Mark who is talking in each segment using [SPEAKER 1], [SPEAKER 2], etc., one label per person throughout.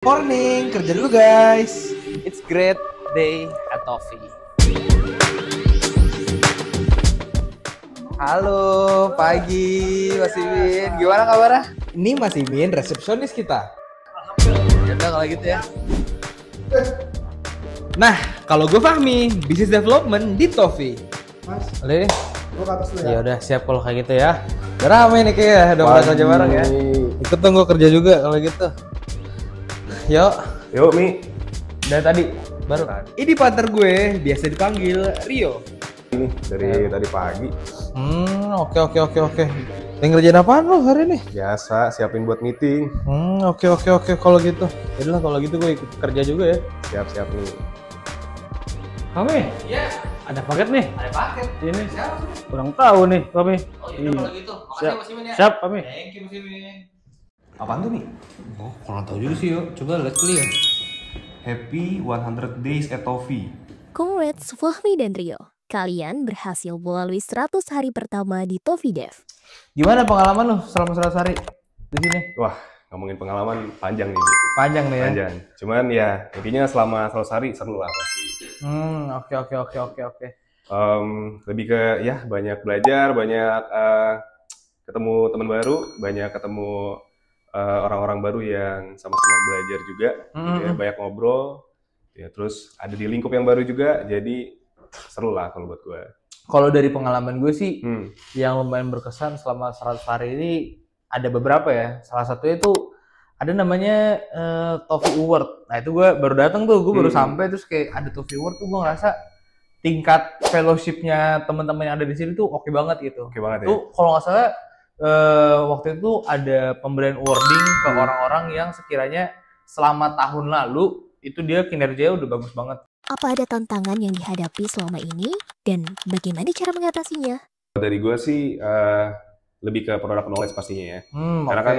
[SPEAKER 1] Morning, kerja dulu guys.
[SPEAKER 2] It's great day at Toffee.
[SPEAKER 1] Halo, pagi Mas Imin. Gimana kabarnya? Ini Mas Imin, resepsionis kita.
[SPEAKER 2] Ya udah kalau gitu ya.
[SPEAKER 1] Nah, kalau gue Fahmi, Business Development di Toffee.
[SPEAKER 3] Mas,
[SPEAKER 1] Boleh?
[SPEAKER 3] gua ke atas dulu ya.
[SPEAKER 1] Ya udah, siap kalau kayak gitu ya. Udah rame nih kayak, udah mulai kerja bareng ya. Ikut dong, gue kerja juga kalau gitu. Yuk.
[SPEAKER 3] Yuk, Mi.
[SPEAKER 1] Dari tadi baru. Ini partner gue, biasa dipanggil Rio.
[SPEAKER 3] Ini dari tadi pagi.
[SPEAKER 1] Oke. Yang ngerjain apaan lo hari ini?
[SPEAKER 3] Biasa siapin buat meeting.
[SPEAKER 1] Oke. Kalau gitu. Yaudah kalau gitu gue ikut kerja juga ya.
[SPEAKER 3] Siap-siap nih.
[SPEAKER 4] Kami?
[SPEAKER 1] Iya.
[SPEAKER 4] Ada paket nih.
[SPEAKER 1] Ada paket.
[SPEAKER 4] Ini
[SPEAKER 1] Siapa?
[SPEAKER 4] kurang tahu nih kami.
[SPEAKER 1] Oh iya kalau gitu. Makasih
[SPEAKER 4] Siap.
[SPEAKER 1] Mas Imin ya.
[SPEAKER 4] Siap kami.
[SPEAKER 1] Thank you Mas Imin.
[SPEAKER 3] Apaan tuh, Mi?
[SPEAKER 1] Oh, kurang tahu juga sih yuk. Coba lihat dulu ya.
[SPEAKER 3] Happy 100 Days at Toffee.
[SPEAKER 5] Congrats Fahmi dan Rio. Kalian berhasil melalui 100 hari pertama di Toffee Dev.
[SPEAKER 1] Gimana pengalaman lu selama 100 hari di sini?
[SPEAKER 3] Wah, ngomongin pengalaman panjang nih, Mi.
[SPEAKER 1] Panjang nih ya.
[SPEAKER 3] Panjang. Cuman ya, intinya selama 100 hari seru lah pasti.
[SPEAKER 1] Oke.
[SPEAKER 3] Lebih ke ya banyak belajar, banyak ketemu teman baru, banyak ketemu orang-orang baru yang sama-sama belajar juga, gitu ya, banyak ngobrol, ya terus ada di lingkup yang baru juga, jadi seru lah kalau buat gue.
[SPEAKER 1] Kalau dari pengalaman gue sih,
[SPEAKER 3] Hmm.
[SPEAKER 1] yang lumayan berkesan selama 100 hari ini ada beberapa ya. Salah satunya itu ada namanya Toffee Award. Nah itu gue baru datang tuh, gue baru sampai terus kayak ada Toffee Award tuh gue ngerasa tingkat fellowship-nya teman-teman yang ada di sini tuh oke banget gitu.
[SPEAKER 3] Oke banget ya.
[SPEAKER 1] Tuh kalau nggak salah waktu itu ada pemberian awarding ke orang-orang yang sekiranya selama tahun lalu itu dia kinerjanya udah bagus banget.
[SPEAKER 5] Apa ada tantangan yang dihadapi selama ini dan bagaimana cara mengatasinya?
[SPEAKER 3] Dari gue sih lebih ke product knowledge pastinya ya. Karena
[SPEAKER 1] Oke.
[SPEAKER 3] kan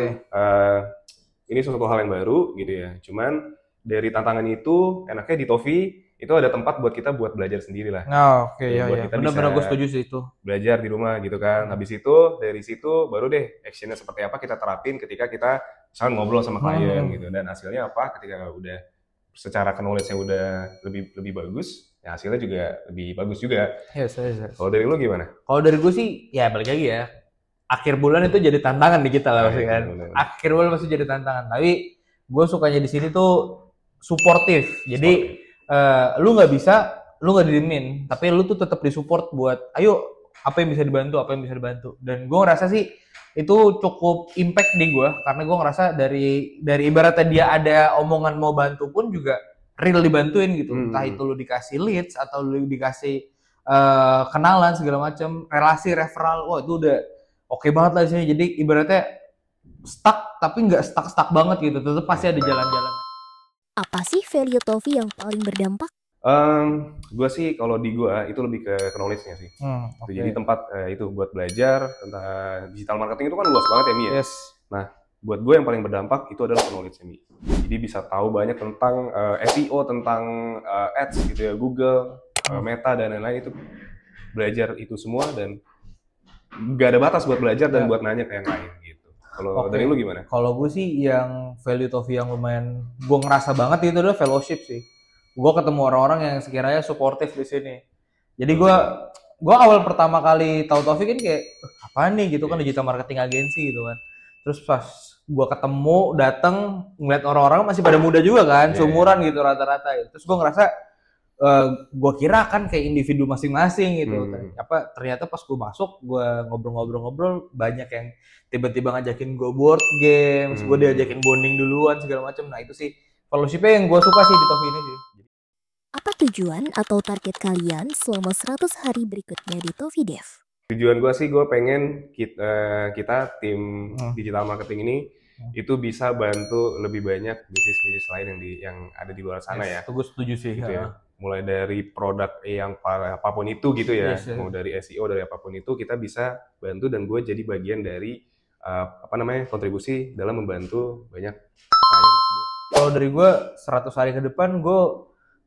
[SPEAKER 3] ini suatu hal yang baru gitu ya. Cuman dari tantangan itu enaknya di Toffee itu ada tempat buat kita buat belajar sendiri lah.
[SPEAKER 1] Nah, oke
[SPEAKER 3] Ya, buat
[SPEAKER 1] ya.
[SPEAKER 3] kita
[SPEAKER 1] Benar-benar
[SPEAKER 3] bisa
[SPEAKER 1] gue setuju sih itu.
[SPEAKER 3] belajar di rumah gitu kan. Habis itu dari situ baru deh actionnya seperti apa kita terapin ketika kita misalnya ngobrol sama klien gitu. Dan hasilnya apa ketika udah secara knowledge-nya udah lebih bagus, ya hasilnya juga lebih bagus juga.
[SPEAKER 1] Yes.
[SPEAKER 3] Kalau dari lu gimana?
[SPEAKER 1] Kalau dari gue sih, ya balik lagi ya. Akhir bulan itu jadi tantangan di kita lah pasti kan.
[SPEAKER 3] bener.
[SPEAKER 1] Akhir bulan pasti jadi tantangan. Tapi gue sukanya di sini tuh suportif. Jadi lu nggak bisa, lu nggak didiemin, tapi lu tuh tetap disupport buat, ayo apa yang bisa dibantu, apa yang bisa dibantu. Dan gue ngerasa sih itu cukup impact di gue, karena gue ngerasa dari ibaratnya dia ada omongan mau bantu pun juga real dibantuin gitu. Entah itu lu dikasih leads atau lu dikasih kenalan segala macam, relasi referral, wah itu udah oke banget lah di sini. Jadi ibaratnya stuck tapi nggak stuck banget gitu, tetap pasti ada jalan-jalan.
[SPEAKER 5] Apa sih value Toffee yang paling berdampak?
[SPEAKER 3] Gue sih kalau di gue itu lebih ke knowledge-nya sih.
[SPEAKER 1] Oke.
[SPEAKER 3] Jadi tempat itu buat belajar tentang digital marketing itu kan luas banget ya, Mi ya.
[SPEAKER 1] Yes.
[SPEAKER 3] Buat gue yang paling berdampak itu adalah knowledge-nya, Mi. Jadi bisa tahu banyak tentang SEO, tentang ads gitu ya, Google, Meta dan lain-lain itu belajar itu semua dan nggak ada batas buat belajar dan buat nanya ke yang lain gitu. Kalau
[SPEAKER 1] Oke.
[SPEAKER 3] dari lu gimana?
[SPEAKER 1] Kalau gue sih yang value Toffee yang lumayan gue ngerasa banget itu adalah fellowship sih. Gue ketemu orang-orang yang sekiranya suportif di sini. Jadi gue awal pertama kali tahu Toffee kan kayak apa nih gitu kan, digital marketing agency gitu kan. Terus pas gue ketemu datang ngeliat orang-orang masih pada muda juga kan, seumuran gitu rata-rata. Terus gue ngerasa gue kira kan kayak individu masing-masing gitu. Ternyata pas gue masuk, gue ngobrol-ngobrol banyak yang tiba-tiba ngajakin gue board games, gue diajakin bonding duluan segala macam. Nah itu sih fellowship-nya yang gue suka sih di Toffee ini sih.
[SPEAKER 5] Apa tujuan atau target kalian selama 100 hari berikutnya di Toffee Dev?
[SPEAKER 3] Tujuan gue sih gue pengen kita tim digital marketing ini itu bisa bantu lebih banyak bisnis-bisnis lain yang ada di luar sana ya.
[SPEAKER 1] Itu gue setuju sih.
[SPEAKER 3] Gitu ya. Mulai dari produk yang apapun itu gitu ya,
[SPEAKER 1] Yes.
[SPEAKER 3] mau dari SEO dari apapun itu kita bisa bantu dan gue jadi bagian dari kontribusi dalam membantu banyak klien tersebut.
[SPEAKER 1] Kalau dari gue 100 hari ke depan gue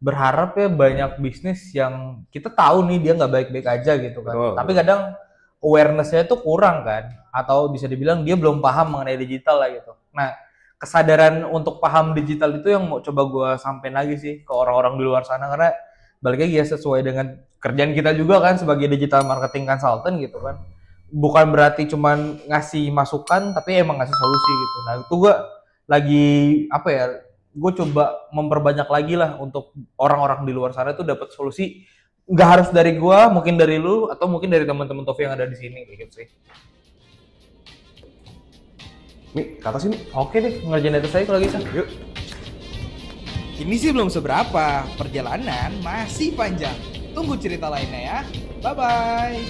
[SPEAKER 1] berharap ya banyak bisnis yang kita tahu nih dia nggak baik-baik aja gitu kan.
[SPEAKER 3] Betul.
[SPEAKER 1] Tapi kadang awareness-nya itu kurang kan, atau bisa dibilang dia belum paham mengenai digital lah gitu. Nah, kesadaran untuk paham digital itu yang mau coba gue sampein lagi sih ke orang-orang di luar sana, karena balik lagi ya sesuai dengan kerjaan kita juga kan sebagai digital marketing consultant gitu kan. Bukan berarti cuman ngasih masukan tapi emang ngasih solusi gitu. Nah itu gue lagi apa ya, gue coba memperbanyak lagi lah untuk orang-orang di luar sana tuh dapat solusi. Nggak harus dari gue, mungkin dari lu atau mungkin dari teman-teman Tofi yang ada di sini gitu sih.
[SPEAKER 3] Mi, ke atas ini.
[SPEAKER 1] Oke deh, ngerjain data saya kalau gitu.
[SPEAKER 3] Yuk.
[SPEAKER 2] Ini sih belum seberapa, perjalanan masih panjang. Tunggu cerita lainnya ya. Bye-bye.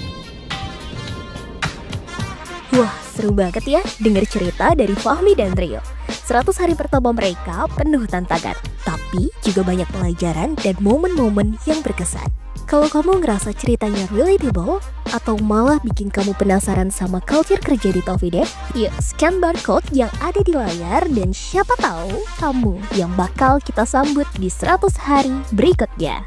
[SPEAKER 5] Wah, seru banget ya denger cerita dari Fahmi dan Rio. 100 hari pertama mereka penuh tantangan, tapi juga banyak pelajaran dan momen-momen yang berkesan. Kalau kamu ngerasa ceritanya relatable, atau malah bikin kamu penasaran sama culture kerja di Tofi Dev, yuk scan barcode yang ada di layar dan siapa tahu kamu yang bakal kita sambut di 100 hari berikutnya.